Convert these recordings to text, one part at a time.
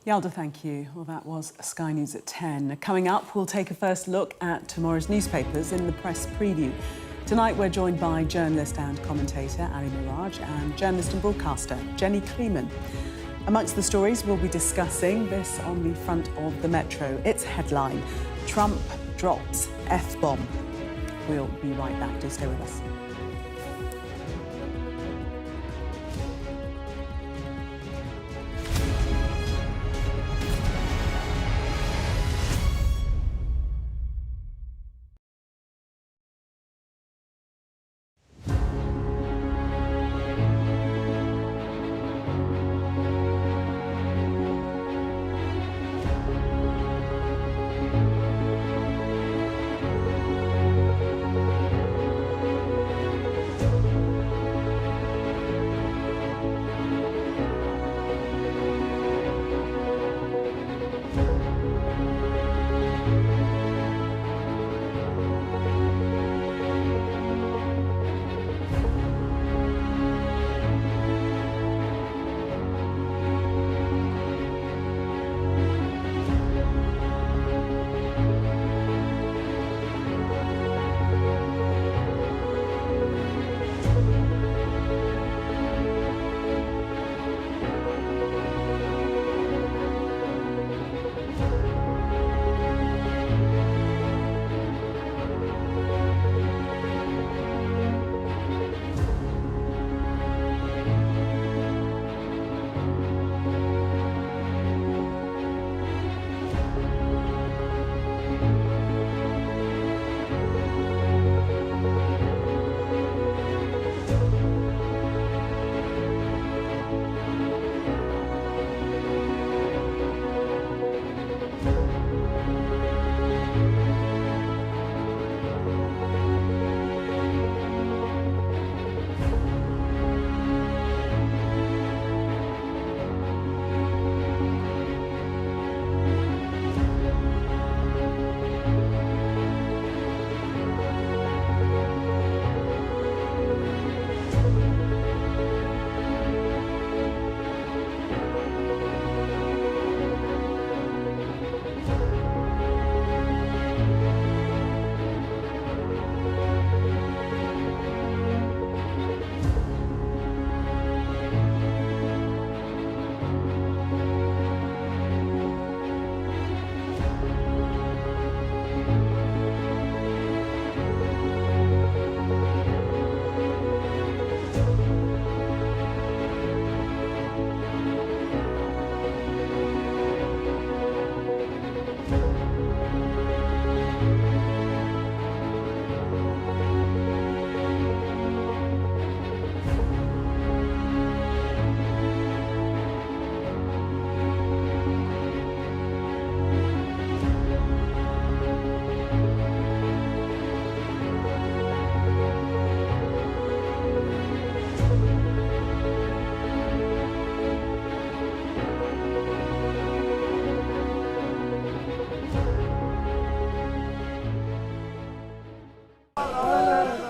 Yalda, thank you. Well, that was Sky News at 10. Coming up, we'll take a first look at tomorrow's newspapers in the press preview. Tonight, we're joined by journalist and commentator Ali Miraj and journalist and broadcaster Jenny Kleeman. Amongst the stories, we'll be discussing this on the front of the Metro. Its headline, Trump drops F-bomb. We'll be right back. Do stay with us.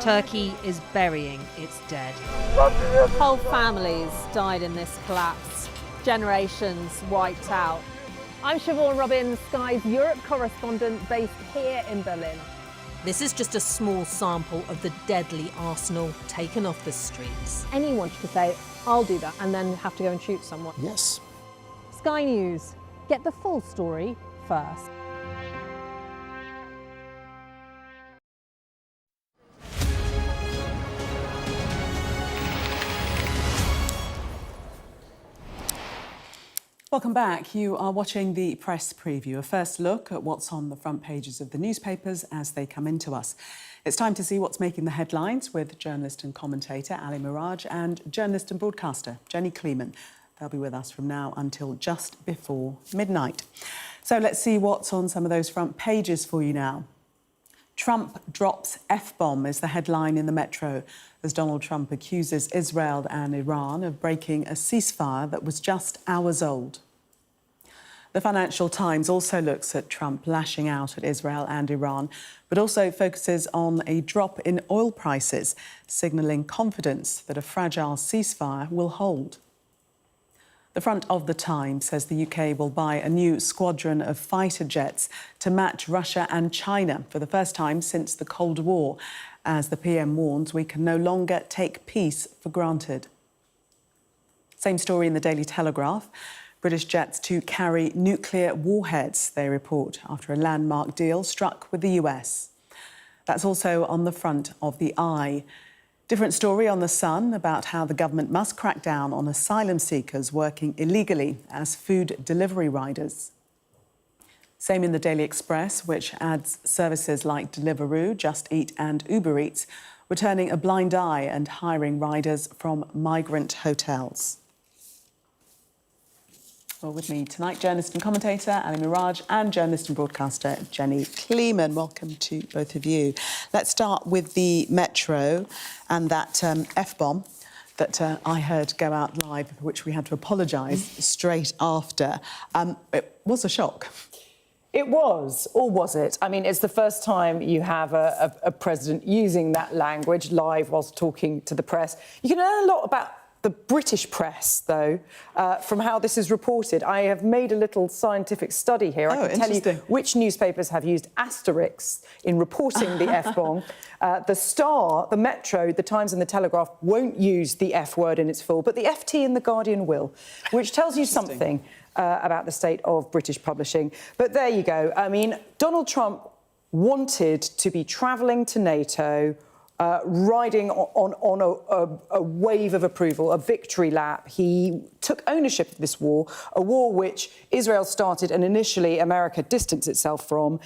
Turkey is burying its dead. Whole families died in this collapse. Generations wiped out. I'm Siobhan Robbins, Sky's Europe correspondent based here in Berlin. This is just a small sample of the deadly arsenal taken off the streets. Anyone could say, I'll do that, and then have to go and shoot someone. Yes. Sky News, get the full story first. Welcome back. You are watching the press preview, a first look at what's on the front pages of the newspapers as they come into us. It's time to see what's making the headlines with journalist and commentator Ali Miraj and journalist and broadcaster Jenny Kleeman. They'll be with us from now until just before midnight. So let's see what's on some of those front pages for you now. Trump drops F-bomb is the headline in the Metro as Donald Trump accuses Israel and Iran of breaking a ceasefire that was just hours old. The Financial Times also looks at Trump lashing out at Israel and Iran, but also focuses on a drop in oil prices, signalling confidence that a fragile ceasefire will hold. The front of the Times says the UK will buy a new squadron of fighter jets to match Russia and China for the first time since the Cold War. As the PM warns, we can no longer take peace for granted. Same story in the Daily Telegraph. British jets to carry nuclear warheads, they report, after a landmark deal struck with the US. That's also on the front of the Eye. Different story on The Sun about how the government must crack down on asylum seekers working illegally as food delivery riders. Same in the Daily Express, which adds services like Deliveroo, Just Eat and Uber Eats, were turning a blind eye and hiring riders from migrant hotels. Well, with me tonight, journalist and commentator Ali Miraj and journalist and broadcaster Jenny Kleeman. Welcome to both of you. Let's start with the Metro and that F-bomb that I heard go out live, for which we had to apologise straight after. It was a shock. It was, or was it? I mean, it's the first time you have a president using that language live whilst talking to the press. You can learn a lot about the British press, though, from how this is reported. I have made a little scientific study here. I can tell you which newspapers have used asterisks in reporting the F-bomb. The Star, the Metro, the Times and the Telegraph won't use the F word in its full, but the FT and the Guardian will, which tells you something about the state of British publishing. But there you go. I mean, Donald Trump wanted to be travelling to NATO, riding on a wave of approval, a victory lap. He took ownership of this war, a war which Israel started and initially America distanced itself from,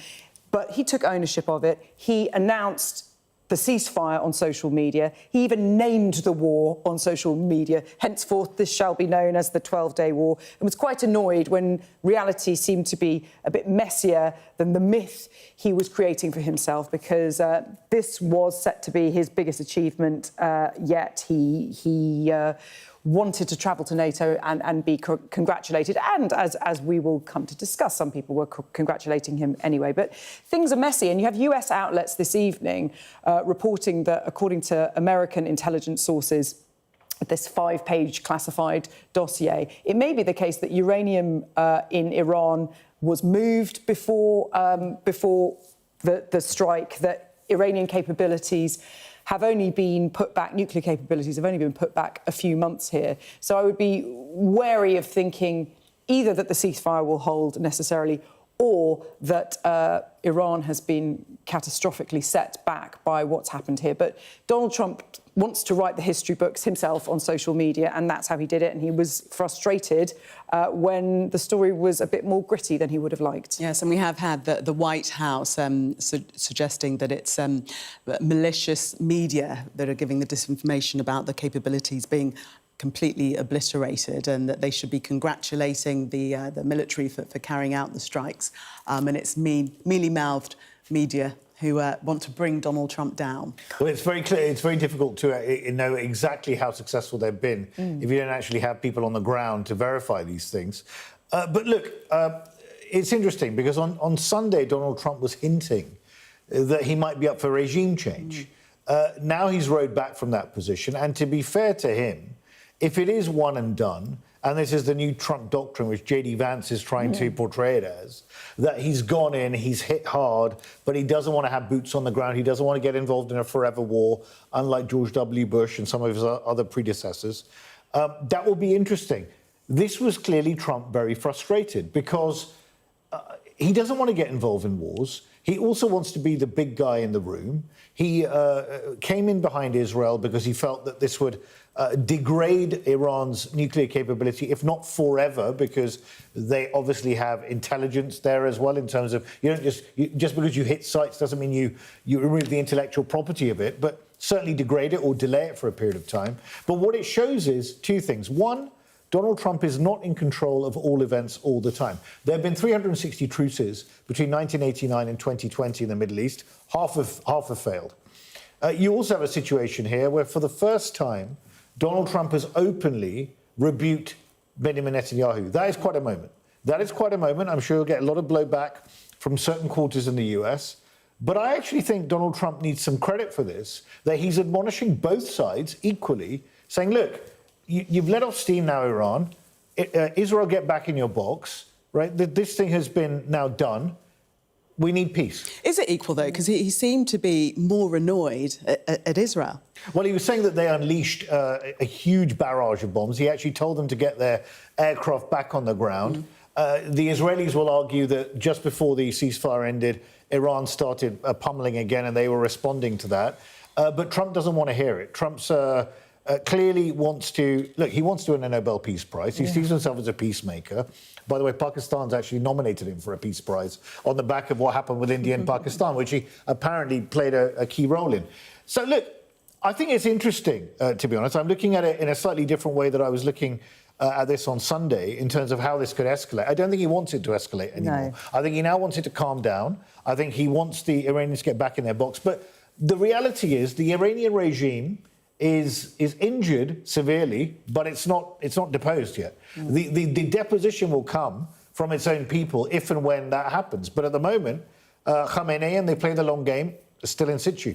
but he took ownership of it. He announced the ceasefire on social media. He even named the war on social media. Henceforth, this shall be known as the 12-day war, and was quite annoyed when reality seemed to be a bit messier than the myth he was creating for himself, because this was set to be his biggest achievement yet. He wanted to travel to NATO and be congratulated. And as we will come to discuss, some people were congratulating him anyway. But things are messy. And you have US outlets this evening reporting that, according to American intelligence sources, this 5-page classified dossier, it may be the case that uranium in Iran was moved before the strike, that Iranian capabilities have only been put back, nuclear capabilities have only been put back a few months here. So I would be wary of thinking either that the ceasefire will hold necessarily, or that Iran has been catastrophically set back by what's happened here. But Donald Trump wants to write the history books himself on social media, and that's how he did it. And he was frustrated when the story was a bit more gritty than he would have liked. Yes, and we have had the White House suggesting that it's malicious media that are giving the disinformation about the capabilities being completely obliterated, and that they should be congratulating the military for carrying out the strikes. And it's mealy-mouthed media who want to bring Donald Trump down. Well, it's very clear, it's very difficult to know exactly how successful they've been if you don't actually have people on the ground to verify these things. But look, it's interesting because on Sunday, Donald Trump was hinting that he might be up for regime change. Now he's rode back from that position, and to be fair to him, if it is one and done, and this is the new Trump doctrine, which J.D. Vance is trying to portray it as, that he's gone in, he's hit hard, but he doesn't want to have boots on the ground. He doesn't want to get involved in a forever war, unlike George W. Bush and some of his other predecessors. That will be interesting. This was clearly Trump very frustrated because he doesn't want to get involved in wars. He also wants to be the big guy in the room. He came in behind Israel because he felt that this would degrade Iran's nuclear capability, if not forever, because they obviously have intelligence there as well in terms of, you don't just because you hit sites doesn't mean you remove the intellectual property of it, but certainly degrade it or delay it for a period of time. But what it shows is two things. One, Donald Trump is not in control of all events all the time. There have been 360 truces between 1989 and 2020 in the Middle East. Half have failed. You also have a situation here where, for the first time, Donald Trump has openly rebuked Benjamin Netanyahu. That is quite a moment. That is quite a moment. I'm sure he'll get a lot of blowback from certain quarters in the US. But I actually think Donald Trump needs some credit for this, that he's admonishing both sides equally, saying, look, you've let off steam now, Iran. Israel, get back in your box, right? This thing has been now done. We need peace. Is it equal, though? Because he seemed to be more annoyed at Israel. Well, he was saying that they unleashed a huge barrage of bombs. He actually told them to get their aircraft back on the ground. The Israelis will argue that just before the ceasefire ended, Iran started pummeling again, and they were responding to that. But Trump doesn't want to hear it. Trump's clearly wants to... Look, he wants to win a Nobel Peace Prize. He sees himself as a peacemaker. By the way, Pakistan's actually nominated him for a Peace Prize on the back of what happened with India and Pakistan, which he apparently played a key role in. So, look, I think it's interesting, to be honest. I'm looking at it in a slightly different way that I was looking at this on Sunday in terms of how this could escalate. I don't think he wants it to escalate anymore. No. I think he now wants it to calm down. I think he wants the Iranians to get back in their box. But the reality is the Iranian regime is injured severely, but it's not deposed yet. The deposition will come from its own people if and when that happens. But at the moment, Khamenei, and they play the long game, are still in situ.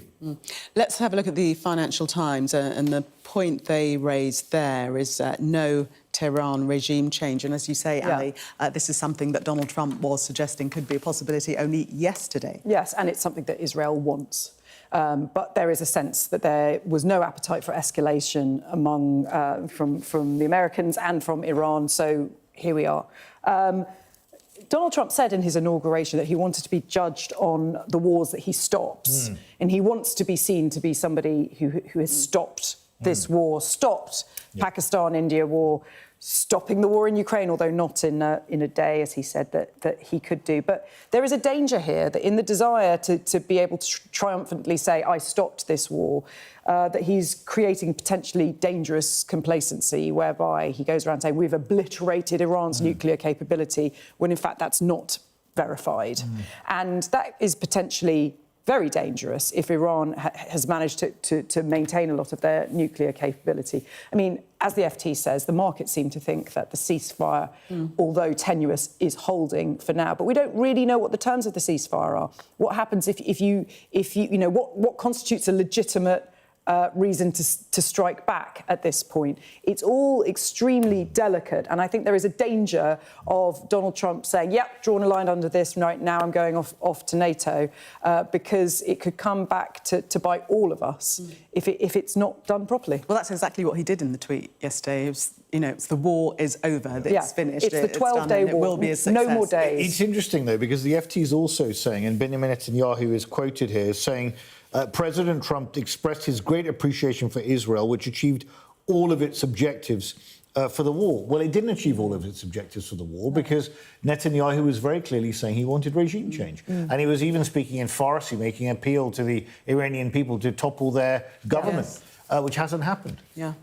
Let's have a look at the Financial Times, and the point they raised there is no Tehran regime change. And as you say, Ali, this is something that Donald Trump was suggesting could be a possibility only yesterday. Yes, and it's something that Israel wants. But there is a sense that there was no appetite for escalation among from the Americans and from Iran. So here we are. Donald Trump said in his inauguration that he wanted to be judged on the wars that he stops. And he wants to be seen to be somebody who has stopped this war, stopped Pakistan-India war, stopping the war in Ukraine, although not in a day, as he said that he could do. But there is a danger here that in the desire to be able to triumphantly say, I stopped this war, that he's creating potentially dangerous complacency, whereby he goes around saying, we've obliterated Iran's nuclear capability, when in fact that's not verified. And that is potentially very dangerous if Iran has managed to maintain a lot of their nuclear capability. I mean, as the FT says, the market seem to think that the ceasefire, although tenuous, is holding for now. But we don't really know what the terms of the ceasefire are. What happens if you know, what constitutes a legitimate reason to strike back at this point? It's all extremely delicate, and I think there is a danger of Donald Trump saying, yep, drawn a line under this, right now I'm going off to NATO, because it could come back to bite all of us if it's not done properly. Well, that's exactly what he did in the tweet yesterday. It was, you know, the war is over, it's finished. It's the 12-day war. It will be a success. No more days. It's interesting, though, because the FT is also saying, and Benjamin Netanyahu is quoted here, saying, President Trump expressed his great appreciation for Israel, which achieved all of its objectives for the war. Well, it didn't achieve all of its objectives for the war because Netanyahu was very clearly saying he wanted regime change. And he was even speaking in Farsi, making an appeal to the Iranian people to topple their government, which hasn't happened.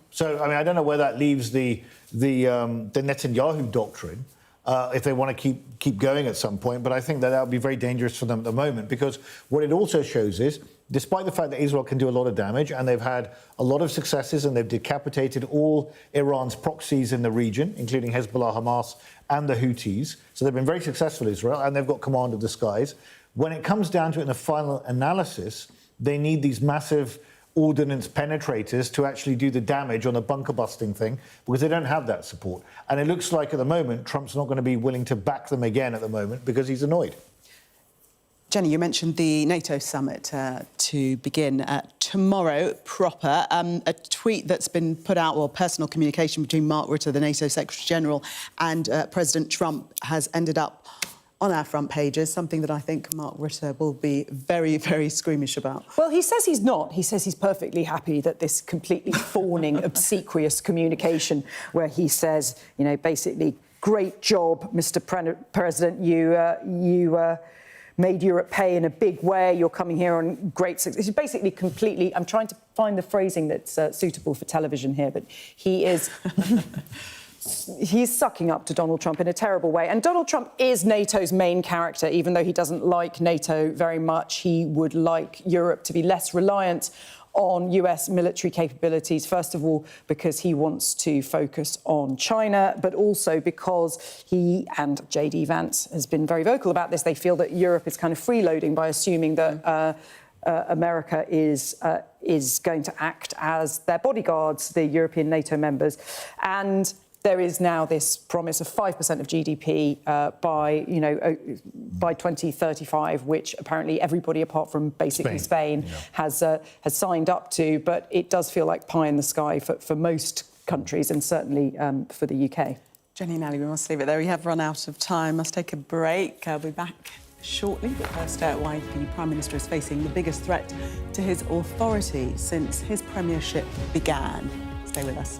So, I mean, I don't know where that leaves the Netanyahu doctrine. If they want to keep going at some point, but I think that would be very dangerous for them at the moment, because what it also shows is, despite the fact that Israel can do a lot of damage, and they've had a lot of successes, and they've decapitated all Iran's proxies in the region, including Hezbollah, Hamas, and the Houthis, so they've been very successful, Israel, and they've got command of the skies. When it comes down to it in the final analysis, they need these massive ordnance penetrators to actually do the damage on the bunker busting thing, because they don't have that support. And it looks like at the moment Trump's not going to be willing to back them again at the moment because he's annoyed. Jenny, you mentioned the NATO summit to begin tomorrow proper. A tweet that's been put out, or personal communication between Mark Rutte, the NATO Secretary-General, and President Trump has ended up on our front pages, something that I think Mark Rutte will be very, very squeamish about. Well, he says he's not. He says he's perfectly happy that this completely fawning, obsequious communication where he says, you know, basically, great job, Mr. President, you made Europe pay in a big way. You're coming here on great success. He's basically completely... I'm trying to find the phrasing that's suitable for television here, but he is... He's sucking up to Donald Trump in a terrible way. And Donald Trump is NATO's main character, even though he doesn't like NATO very much. He would like Europe to be less reliant on US military capabilities, first of all, because he wants to focus on China, but also because he, and J.D. Vance has been very vocal about this, they feel that Europe is kind of freeloading by assuming that America is going to act as their bodyguards, the European NATO members. And there is now this promise of 5% of GDP by 2035, which apparently everybody apart from basically Spain has signed up to. But it does feel like pie in the sky for most countries, and certainly for the UK. Jenny and Ali, we must leave it there. We have run out of time. Must take a break. We'll be back shortly. But first, why the Prime Minister is facing the biggest threat to his authority since his premiership began. Stay with us.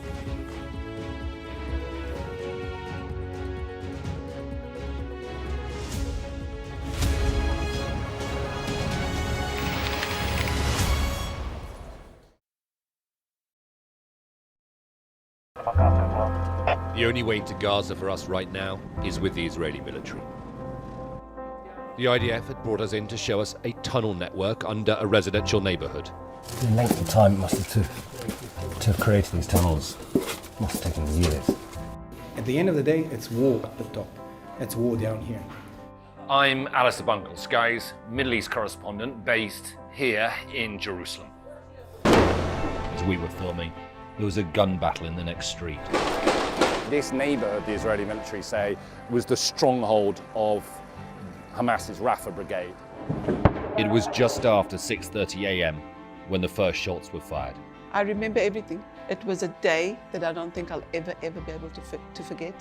The only way to Gaza for us right now is with the Israeli military. The IDF had brought us in to show us a tunnel network under a residential neighbourhood. The length of time it must have to have created these tunnels must have taken years. At the end of the day, it's war at the top. It's war down here. I'm Alistair Bungle, Sky's Middle East correspondent based here in Jerusalem. As we were filming, there was a gun battle in the next street. This neighbourhood, the Israeli military say, was the stronghold of Hamas's Rafah brigade. It was just after 6:30 a.m. when the first shots were fired. I remember everything. It was a day that I don't think I'll ever be able to forget.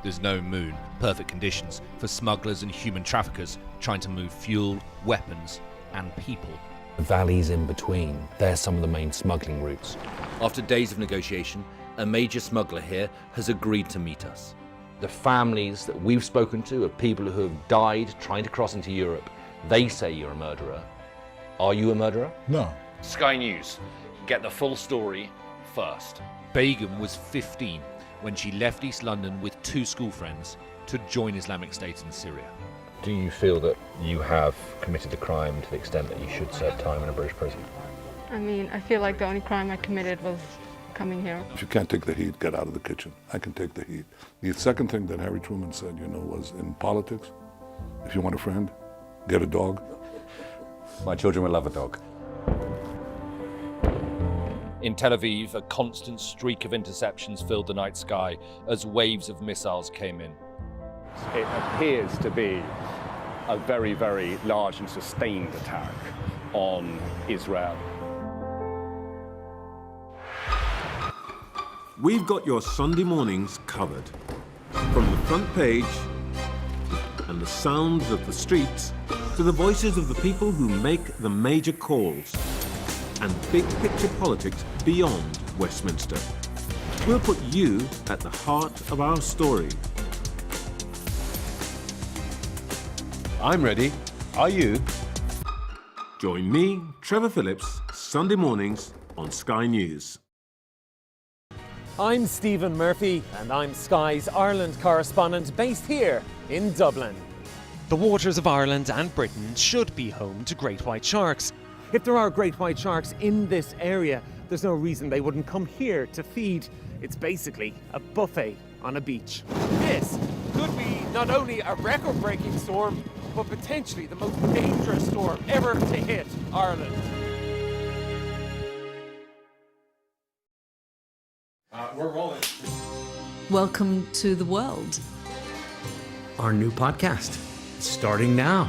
There's no moon, perfect conditions for smugglers and human traffickers trying to move fuel, weapons and people. The valleys in between, they're some of the main smuggling routes. After days of negotiation, a major smuggler here has agreed to meet us. The families that we've spoken to are people who have died trying to cross into Europe. They say you're a murderer. Are you a murderer? No. Sky News, get the full story first. Begum was 15 when she left East London with 2 school friends to join Islamic State in Syria. Do you feel that you have committed a crime to the extent that you should serve time in a British prison? I mean, I feel like the only crime I committed was coming here. If you can't take the heat, get out of the kitchen. I can take the heat. The second thing that Harry Truman said, was in politics, if you want a friend, get a dog. My children will love a dog. In Tel Aviv, a constant streak of interceptions filled the night sky as waves of missiles came in. It appears to be a very, very large and sustained attack on Israel. We've got your Sunday mornings covered. From the front page and the sounds of the streets to the voices of the people who make the major calls and big picture politics beyond Westminster. We'll put you at the heart of our story. I'm ready. Are you? Join me, Trevor Phillips, Sunday mornings on Sky News. I'm Stephen Murphy, and I'm Sky's Ireland correspondent based here in Dublin. The waters of Ireland and Britain should be home to great white sharks. If there are great white sharks in this area, there's no reason they wouldn't come here to feed. It's basically a buffet on a beach. This could be not only a record-breaking storm, but potentially the most dangerous storm ever to hit Ireland. We're rolling. Welcome to the world. Our new podcast, starting now.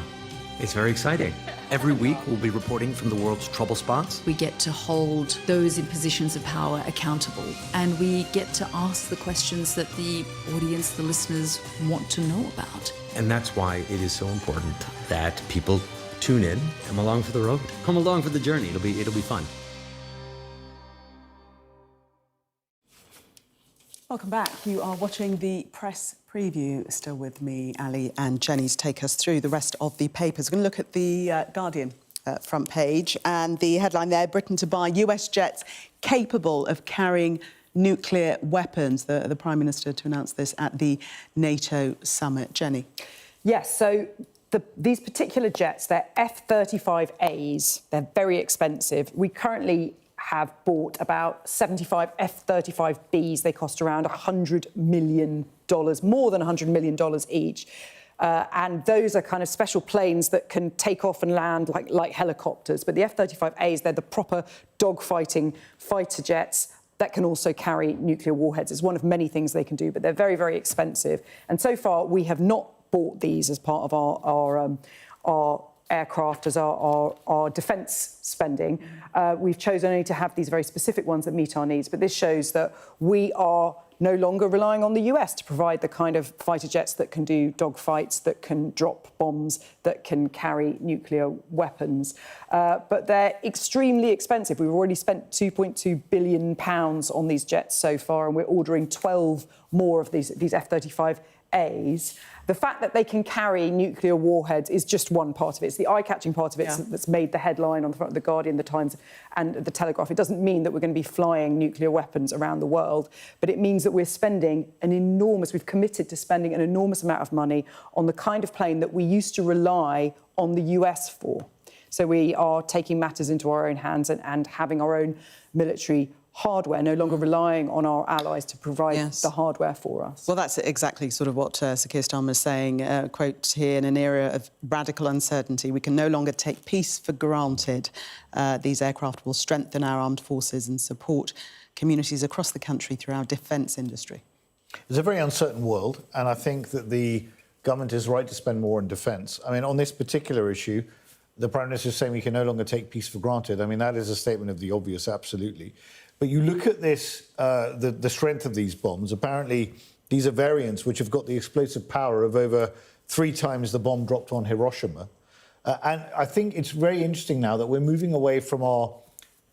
It's very exciting. Every week, we'll be reporting from the world's trouble spots. We get to hold those in positions of power accountable, and we get to ask the questions that the audience, the listeners, want to know about. And that's why it is so important that people tune in, come along for the road, come along for the journey. It'll be fun. Welcome back. You are watching the press preview. Still with me, Ali and Jenny, to take us through the rest of the papers. We're going to look at the Guardian front page, and the headline there, Britain to buy US jets capable of carrying nuclear weapons. The Prime Minister to announce this at the NATO summit. Jenny. Yes, so these particular jets, they're F-35As. They're very expensive. We currently have bought about 75 F-35Bs. They cost around $100 million, more than $100 million each. And those are kind of special planes that can take off and land like helicopters. But the F-35As, they're the proper dogfighting fighter jets. that can also carry nuclear warheads. It's one of many things they can do, but they're very, very expensive. And so far, we have not bought these as part of our aircraft, as our defence spending. We've chosen only to have these very specific ones that meet our needs, but this shows that we are no longer relying on the US to provide the kind of fighter jets that can do dogfights, that can drop bombs, that can carry nuclear weapons. But they're extremely expensive. We've already spent £2.2 billion on these jets so far, and we're ordering 12 more of these F-35As. The fact that they can carry nuclear warheads is just one part of it. It's the eye-catching part of it that's made the headline on the front of The Guardian, The Times and The Telegraph. It doesn't mean that we're going to be flying nuclear weapons around the world, but it means that we've committed to spending an enormous amount of money on the kind of plane that we used to rely on the US for. So we are taking matters into our own hands and having our own military hardware, no longer relying on our allies to provide the hardware for us. Well, that's exactly sort of what Sir Keir Starmer is saying. Quote here, in an era of radical uncertainty, we can no longer take peace for granted. These aircraft will strengthen our armed forces and support communities across the country through our defence industry. It's a very uncertain world, and I think that the government is right to spend more on defence. I mean, on this particular issue, the Prime Minister is saying we can no longer take peace for granted. I mean, that is a statement of the obvious, absolutely. But you look at this, the strength of these bombs. Apparently, these are variants which have got the explosive power of over 3 times the bomb dropped on Hiroshima. And I think it's very interesting now that we're moving away from our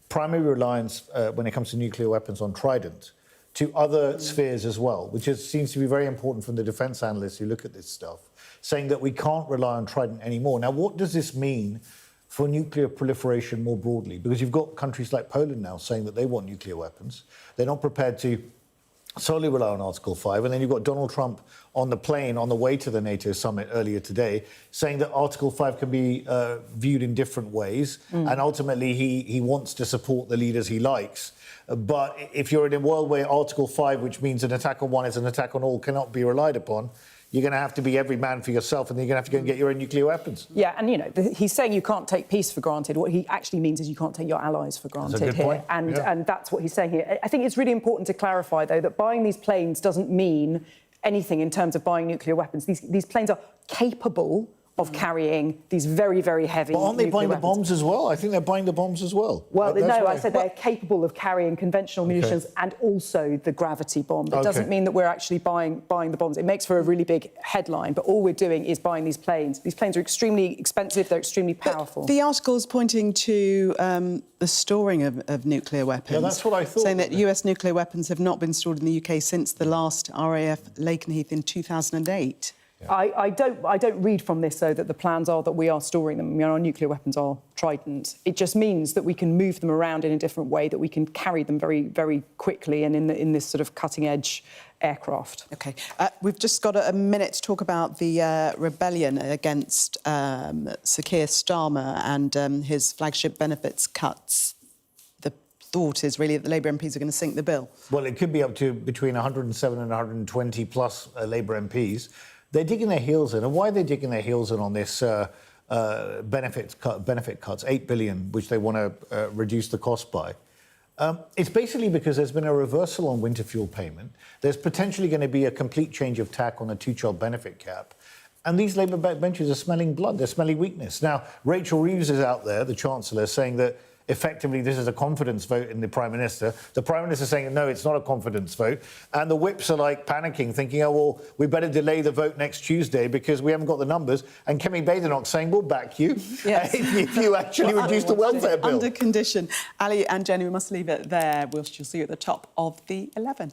primary reliance when it comes to nuclear weapons on Trident to other spheres as well, which seems to be very important from the defence analysts who look at this stuff, saying that we can't rely on Trident anymore. Now, what does this mean for nuclear proliferation more broadly? Because you've got countries like Poland now saying that they want nuclear weapons. They're not prepared to solely rely on Article 5. And then you've got Donald Trump on the plane on the way to the NATO summit earlier today saying that Article 5 can be viewed in different ways. And ultimately, he wants to support the leaders he likes. But if you're in a world where Article 5, which means an attack on one is an attack on all, cannot be relied upon, you're going to have to be every man for yourself, and then you're going to have to go and get your own nuclear weapons. Yeah, and, you know, he's saying you can't take peace for granted. What he actually means is you can't take your allies for granted that's a good here. point. And that's what he's saying here. I think it's really important to clarify, though, that buying these planes doesn't mean anything in terms of buying nuclear weapons. These planes are capable of carrying these very, very heavy But aren't they buying weapons. the bombs as well? I think they're buying the bombs as well. Well, no, I said they're capable of carrying conventional munitions and also the gravity bomb. That doesn't mean that we're actually buying the bombs. It makes for a really big headline, but all we're doing is buying these planes. These planes are extremely expensive, they're extremely powerful. But the article's pointing to the storing of nuclear weapons. Yeah, that's what I thought. Saying that US nuclear weapons have not been stored in the UK since the last RAF Lakenheath in 2008. I don't read from this, though, that the plans are that we are storing them. I mean, our nuclear weapons are Trident. It just means that we can move them around in a different way, that we can carry them very, very quickly and in this sort of cutting-edge aircraft. OK. We've just got a minute to talk about the rebellion against Sir Keir Starmer and his flagship benefits cuts. The thought is really that the Labour MPs are going to sink the bill. Well, it could be up to between 107 and 120 plus Labour MPs. They're digging their heels in. And why are they digging their heels in on this benefit cuts, 8 billion, which they want to reduce the cost by? It's basically because there's been a reversal on winter fuel payment. There's potentially going to be a complete change of tack on the 2-child benefit cap. And these Labour backbenchers are smelling blood. They're smelling weakness. Now, Rachel Reeves is out there, the Chancellor, saying that effectively this is a confidence vote in the Prime Minister. The Prime Minister is saying, no, it's not a confidence vote. And the whips are like panicking, thinking, oh, well, we better delay the vote next Tuesday because we haven't got the numbers. And Kemi Badenoch saying, we'll back you if you actually reduce the welfare bill. Under condition. Ali and Jenny, we must leave it there. We'll see you at the top of the 11.